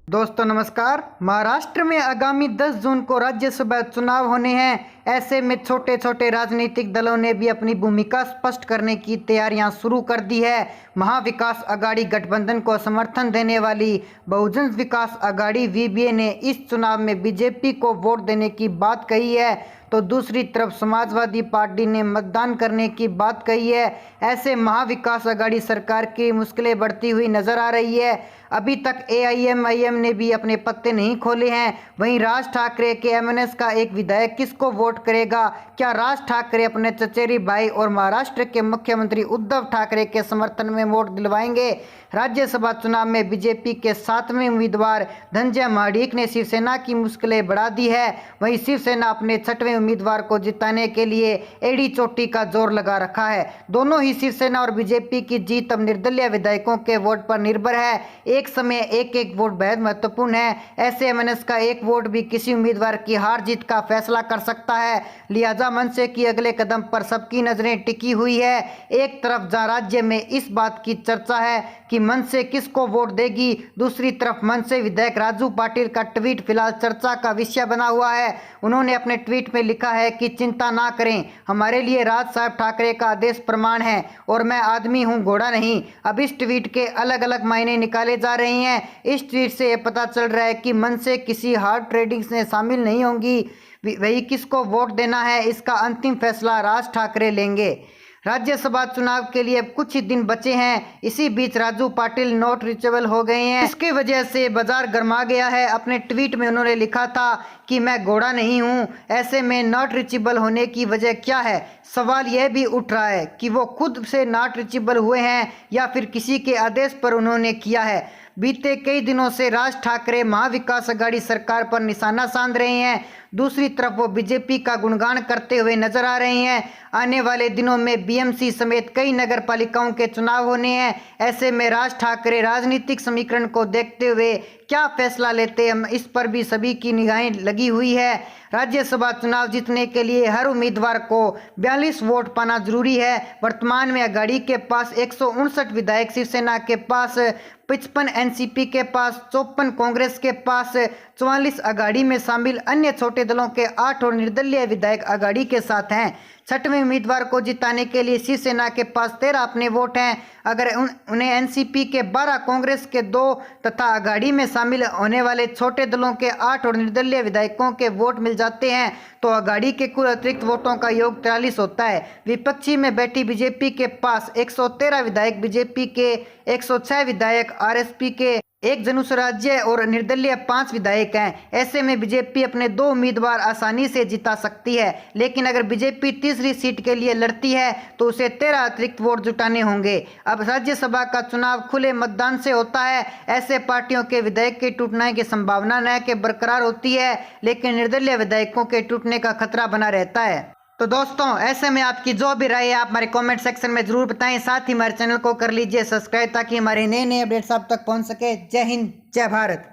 दोस्तों नमस्कार। महाराष्ट्र में आगामी 10 जून को राज्यसभा चुनाव होने हैं। ऐसे में छोटे छोटे राजनीतिक दलों ने भी अपनी भूमिका स्पष्ट करने की तैयारियां शुरू कर दी है। महाविकास आघाड़ी गठबंधन को समर्थन देने वाली बहुजन विकास आघाड़ी वीबीए ने इस चुनाव में बीजेपी को वोट देने की बात कही है, तो दूसरी तरफ समाजवादी पार्टी ने मतदान करने की बात कही है। ऐसे महाविकास आघाड़ी सरकार की मुश्किलें बढ़ती हुई नजर आ रही है। अभी तक एआईएमआईएम ने भी अपने पत्ते नहीं खोले हैं। वहीं राज ठाकरे के एमएनएस का एक विधायक किसको वोट करेगा? क्या राज ठाकरे अपने चचेरी भाई और महाराष्ट्र के मुख्यमंत्री उद्धव ठाकरे के समर्थन में वोट दिलवाएंगे? राज्यसभा चुनाव में बीजेपी के 7वें उम्मीदवार धनंजय महाडिक ने शिवसेना की मुश्किलें बढ़ा दी है। वहीं शिवसेना अपने 6वें उम्मीदवार को जिताने के लिए एड़ी चोटी का जोर लगा रखा है। दोनों ही शिवसेना और बीजेपी की जीत अब निर्दलीय विधायकों के वोट पर निर्भर है। एक समय एक एक वोट बेहद महत्वपूर्ण है। ऐसे एमएनएस का एक वोट भी किसी उम्मीदवार की हार जीत का फैसला कर सकता है। लिहाजा मनसे की अगले कदम पर सबकी नजरें टिकी हुई है। एक तरफ जहां राज्य में इस बात की चर्चा है कि मनसे किसको वोट देगी, दूसरी तरफ मनसे विधायक राजू पाटिल का ट्वीट फिलहाल चर्चा का विषय बना हुआ है। उन्होंने अपने ट्वीट में लिखा है कि चिंता ना करें, हमारे लिए राज साहब ठाकरे का आदेश प्रमाण है और मैं आदमी हूं, घोड़ा नहीं। अब इस ट्वीट के अलग अलग मायने निकाले जा रही हैं। इस ट्वीट से यह पता चल रहा है कि मनसे किसी हार्ड ट्रेडिंग में शामिल नहीं होंगी। वही किसको वोट देना है, इसका अंतिम फैसला राज ठाकरे लेंगे। राज्यसभा चुनाव के लिए कुछ ही दिन बचे हैं। इसी बीच राजू पाटिल नॉट रीचेबल हो गए हैं। इसकी वजह से बाजार गर्मा गया है। अपने ट्वीट में उन्होंने लिखा था कि मैं घोड़ा नहीं हूं। ऐसे में नॉट रीचेबल होने की वजह क्या है? सवाल यह भी उठ रहा है कि वो खुद से नॉट रीचेबल हुए हैं या फिर किसी के आदेश पर उन्होंने किया है। बीते कई दिनों से राज ठाकरे महाविकास आघाड़ी सरकार पर निशाना साध रहे हैं। दूसरी तरफ वो बीजेपी का गुणगान करते हुए नजर आ रहे हैं। आने वाले दिनों में बीएमसी समेत कई नगर पालिकाओं के चुनाव होने हैं। ऐसे में राज ठाकरे राजनीतिक समीकरण को देखते हुए क्या फैसला लेते हैं, इस पर भी सभी की निगाहें लगी हुई है। राज्यसभा चुनाव जीतने के लिए हर उम्मीदवार को 42 वोट पाना जरूरी है। वर्तमान में आघाड़ी के पास 159 विधायक, शिवसेना के पास 55, एनसीपी के पास 54, कांग्रेस के पास 44, आघाड़ी में शामिल अन्य छोटे दलों के 8 और निर्दलीय विधायक आघाड़ी के साथ हैं। 6वें उम्मीदवार को जिताने के लिए शिवसेना के पास 13 अपने वोट हैं। अगर उन्हें एनसीपी के 12, कांग्रेस के 2 तथा आघाड़ी में शामिल होने वाले छोटे दलों के 8 और निर्दलीय विधायकों के वोट मिल जाते हैं तो आघाड़ी के कुल अतिरिक्त वोटों का योग 43 होता है। विपक्षी में बैठी बीजेपी के पास 113 विधायक, बीजेपी के 106 विधायक, आरएसपी के 1 जनुस राज्य और निर्दलीय 5 विधायक हैं। ऐसे में बीजेपी अपने 2 उम्मीदवार आसानी से जिता सकती है। लेकिन अगर बीजेपी तीसरी सीट के लिए लड़ती है तो उसे 13 अतिरिक्त वोट जुटाने होंगे। अब राज्यसभा का चुनाव खुले मतदान से होता है। ऐसे पार्टियों के विधायक के टूटने की संभावना न के बरकरार होती है, लेकिन निर्दलीय विधायकों के टूटने का खतरा बना रहता है। तो दोस्तों, ऐसे में आपकी जो भी राय है आप हमारे कमेंट सेक्शन में जरूर बताएं। साथ ही हमारे चैनल को कर लीजिए सब्सक्राइब ताकि हमारे नए नए अपडेट्स आप तक पहुंच सके। जय हिंद, जय भारत।